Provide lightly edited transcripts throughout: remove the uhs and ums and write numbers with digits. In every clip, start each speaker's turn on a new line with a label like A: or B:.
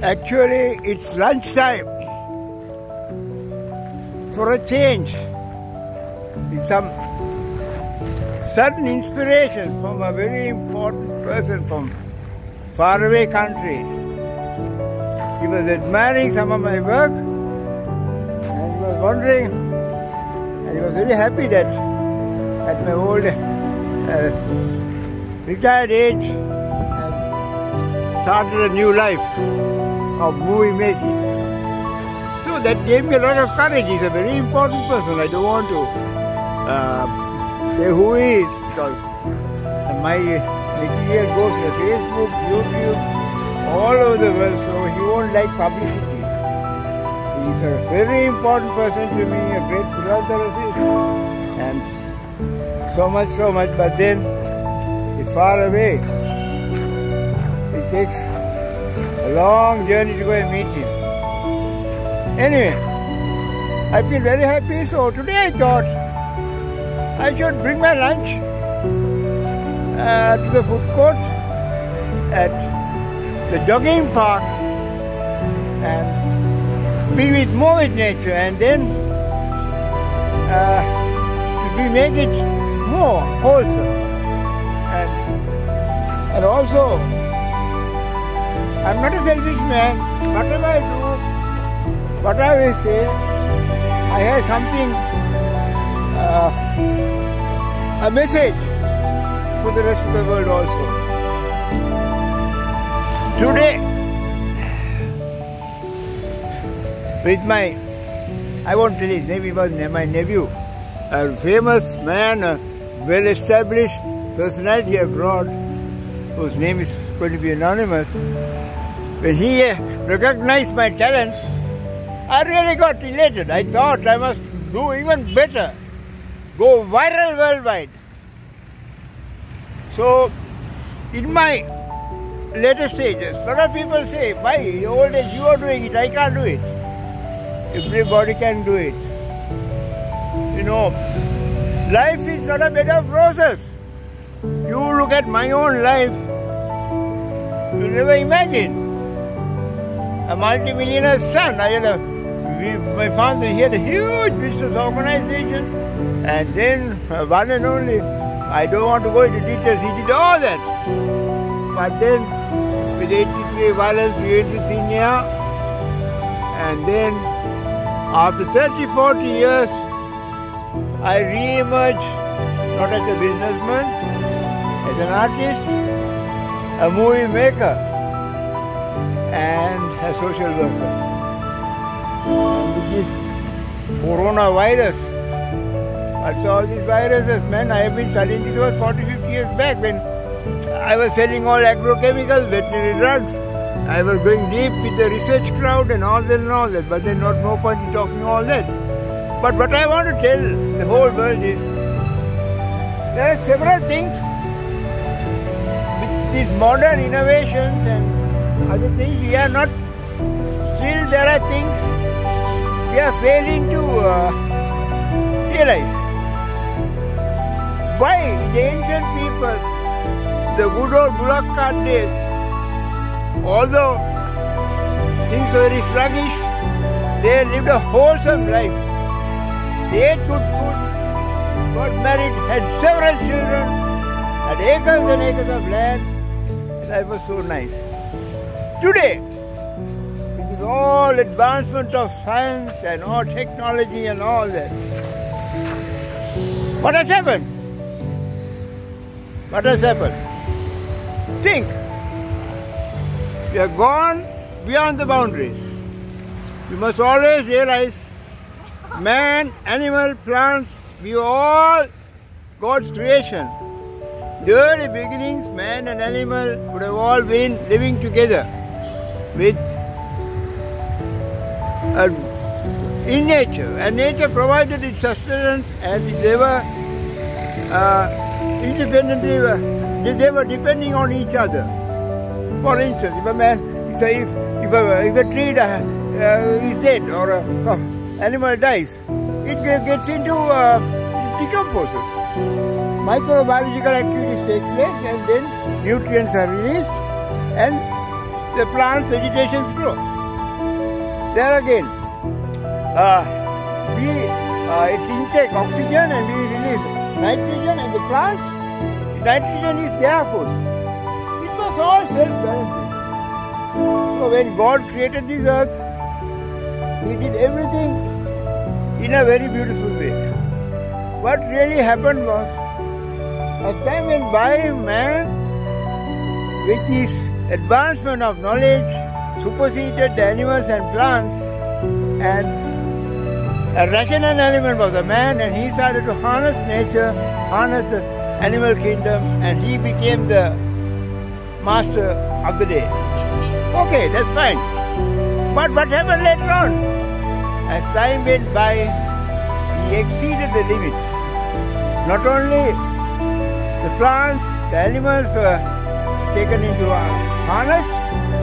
A: Actually, it's lunchtime. For a change, with some sudden inspiration from a very important person from faraway country. He was admiring some of my work and he was wondering, and he was very happy that at my old retired age I started a new life of movie making. So that gave me a lot of courage. He's a very important person. I don't want to say who he is because my material goes to Facebook, YouTube, all over the world, so he won't like publicity. He's a very important person to me, a great philanthropist, and so much, but then he's far away. It takes a long journey to go and meet him. Anyway, I feel very happy, so today I thought I should bring my lunch to the food court at the jogging park and be more with nature, and then we make it more wholesome. And also, I'm not a selfish man. Whatever I do, what I will say, I have something, a message for the rest of the world also. Today, with I won't tell his name, he was my nephew, a famous man, a well-established personality abroad, whose name is going to be anonymous. When he recognized my talents, I really got elated. I thought I must do even better, go viral worldwide. So, in my later stages, a lot of people say, why, old age you are doing it, I can't do it. Everybody can do it. You know, life is not a bed of roses. You look at my own life, you never imagine. A multi-millionaire's son. My father, he had a huge business organization, and then one and only, I don't want to go into details, he did all that. But then, with 83 violence, we went to thin air, and then, after 30-40 years, I re-emerged, not as a businessman, as an artist, a movie maker, and a social worker. With this coronavirus, what's all these viruses, man? I have been studying this was 40-50 years back when I was selling all agrochemicals, veterinary drugs. I was going deep with the research crowd and all that, but there's no point in talking all that. But what I want to tell the whole world is, there are several things with these modern innovations and other things, we are not, still there are things we are failing to realize. Why the ancient people, the good old bullock cart days, although things were very sluggish, they lived a wholesome life. They ate good food, got married, had several children, had acres and acres of land. Life was so nice. Today, with all advancement of science and all technology and all that, what has happened? What has happened? Think. We have gone beyond the boundaries. We must always realize man, animal, plants, we are all God's creation. The early beginnings, man and animal would have all been living together with in nature, and nature provided its sustenance, and they were independently, they were depending on each other. For instance, if a man, if a tree is dead or an animal dies, it gets into decomposes. Microbiological activities take place, and then nutrients are released, and the plants, vegetations grow. There again, it intakes oxygen and we release nitrogen, and the plants, nitrogen is their food. It was all self-balancing. So when God created this earth, He did everything in a very beautiful way. What really happened was, as time went by, man, with his advancement of knowledge, superseded the animals and plants, and a rational element was the man, and he started to harness nature, harness the animal kingdom, and he became the master of the day. Okay, that's fine. But what happened later on? As time went by, he exceeded the limits. Not only the plants, the animals were taken into a harness,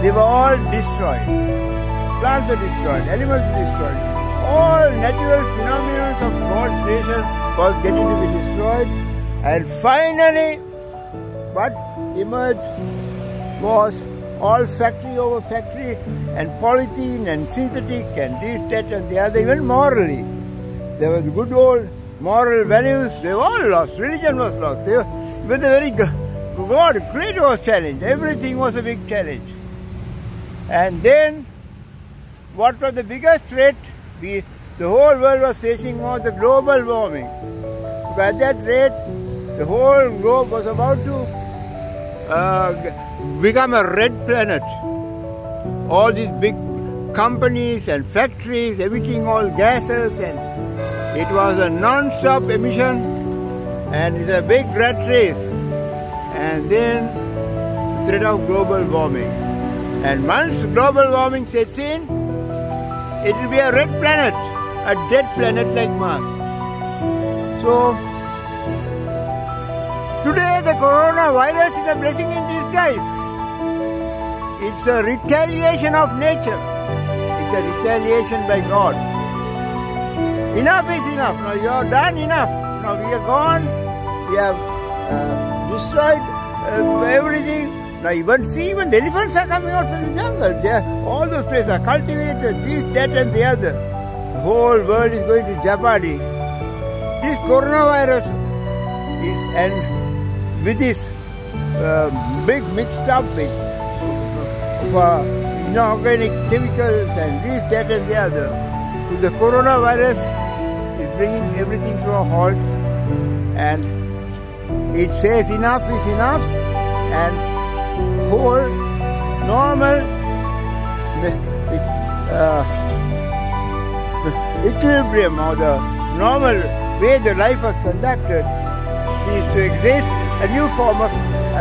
A: they were all destroyed. Plants were destroyed, animals were destroyed. All natural phenomena of God's creation was getting to be destroyed. And finally, what emerged was all factory over factory, and polythene and synthetic and this, that and the other, even morally. There was good old moral values, they were all lost. Religion was lost. Even the very God, Creator was challenged. Everything was a big challenge. And then, what was the biggest threat? The whole world was facing was the global warming. So at that rate, the whole globe was about to become a red planet. All these big companies and factories, everything, all gases, and it was a non-stop emission, and it's a big rat race. And then the threat of global warming. And once global warming sets in, it will be a red planet, a dead planet like Mars. So today the coronavirus is a blessing in disguise. It's a retaliation of nature. It's a retaliation by God. Enough is enough. Now you have done enough. Now we are gone. We have destroyed everything. Now even the elephants are coming out from the jungle. All those places are cultivated, this, that and the other. The whole world is going to jeopardy. This coronavirus is, and with this big mixed up with inorganic chemicals and this, that and the other. So the coronavirus is bringing everything to a halt, and it says enough is enough, and whole normal equilibrium or the normal way the life was conducted is to exist. A new form of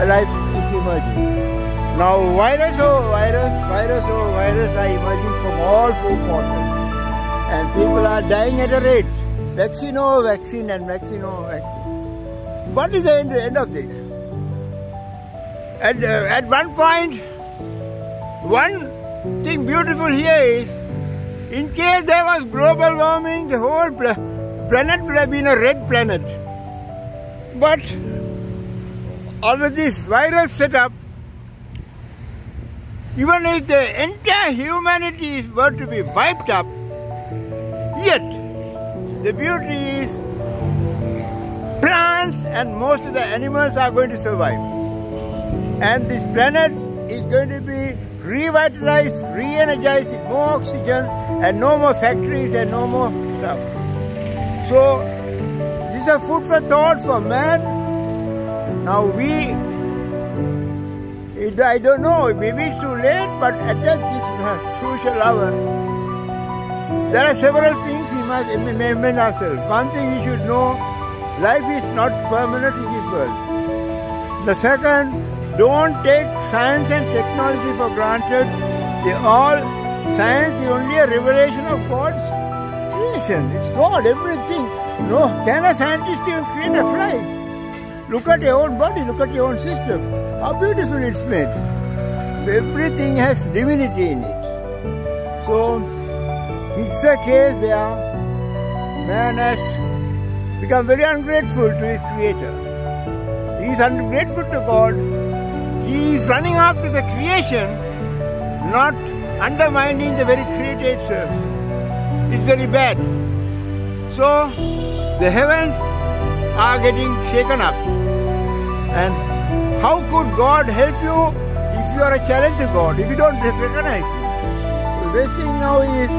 A: life is emerging. Now virus over virus are emerging from all four corners, and people are dying at a rate. Vaccine over vaccine and vaccine over vaccine. What is the end of this? At one point, one thing beautiful here is, in case there was global warming, the whole planet would have been a red planet. But under this virus setup, even if the entire humanity were to be wiped up, yet the beauty is plants and most of the animals are going to survive. And this planet is going to be revitalized, re-energized with more oxygen and no more factories and no more stuff. So, this is a food for thought for man. Now I don't know, maybe it's too late, but at this crucial hour, there are several things we must amend ourselves. One thing we should know, life is not permanent in this world. The second, don't take science and technology for granted. Science is only a revelation of God's creation. It's God, everything. No, can a scientist even create a fly? Look at your own body, look at your own system. How beautiful it's made. So everything has divinity in it. So it's a case where man has become very ungrateful to his creator. He is ungrateful to God. He is running after the creation not undermining the very creator itself. It's very bad. So the heavens are getting shaken up. And how could God help you if you are a challenge to God, if you don't recognize Him? The best thing now is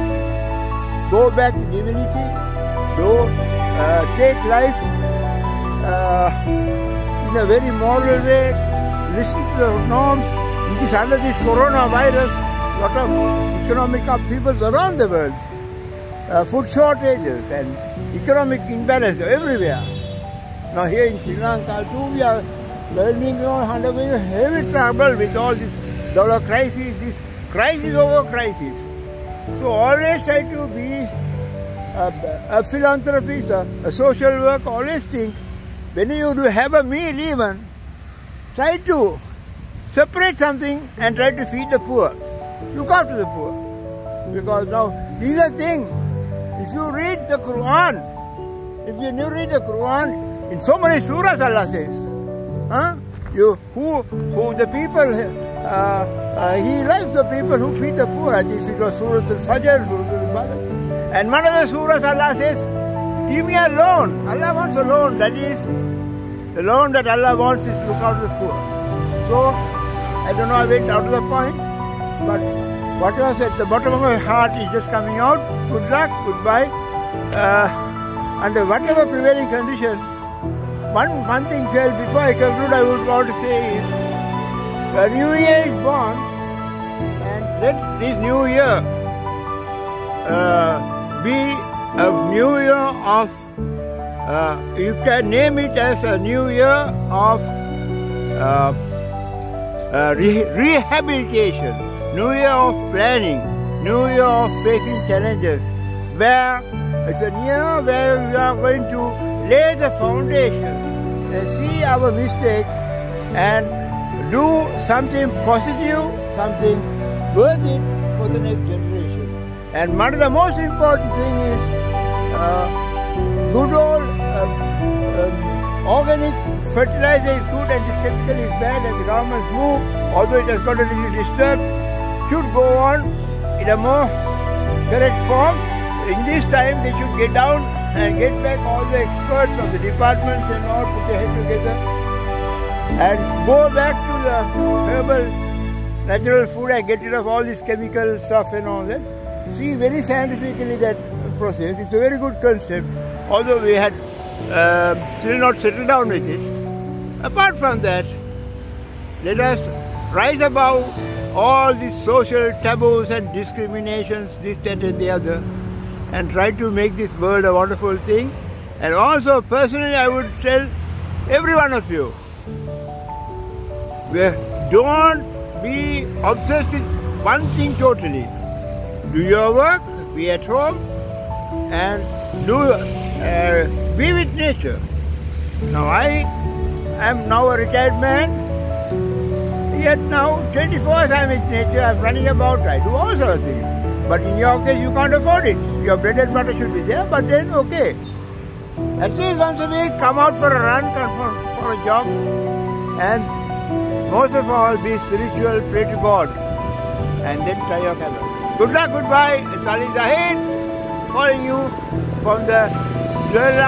A: go back to divinity, take life in a very moral way, listen to the norms. Under this coronavirus, lot of economic upheavals around the world, food shortages and economic imbalance everywhere. Now here in Sri Lanka too, we are learning undergoing heavy trouble with all this dollar crisis, this crisis over crisis. So always try to be a philanthropist, a social work. Always think when you do have a meal even, try to separate something and try to feed the poor. Look after the poor. Because now these are things. If you read the Quran, in so many surahs Allah says, the people, He loves the people who feed the poor. I think it was Surah Al-Fajr, Surah Al-Balad. And one of the surahs Allah says, give me a loan. Allah wants a loan. That is, the loan that Allah wants is to look after the poor. So, I don't know, I went out of the point, but whatever I said, the bottom of my heart is just coming out. Good luck, goodbye. Under whatever prevailing condition, one thing says, before I conclude, I would want to say is, the new year is born, and let this new year be a new year of, you can name it as a new year of rehabilitation, new year of planning, new year of facing challenges, where it's a year where we are going to lay the foundation and see our mistakes and do something positive, something worth it for the next generation. And one of the most important thing is good old organic fertilizer is good and this chemical is bad, and the government's move, although it has got a little disturbed, should go on in a more correct form. In this time they should get down and get back all the experts of the departments and all, put their head together and go back to the herbal natural food and get rid of all this chemical stuff and all that. See very scientifically that process. It's a very good concept, although we had still not settled down with it. Apart from that, let us rise above all these social taboos and discriminations, this, that and the other, and try to make this world a wonderful thing. And also personally I would tell every one of you, don't be obsessed with one thing totally. Do your work, be at home, and be with nature. Now I am now a retired man, yet now 24 hours I am with nature, I am running about, I do all sorts of things. But in your case you can't afford it. Your bread and butter should be there, but then okay. At least once a week come out for a run, for a jog, and most of all be spiritual, pray to God, and then try your camera. Good luck, goodbye. It's Ali Zahid calling you from the Joel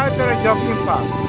A: Jogging Park.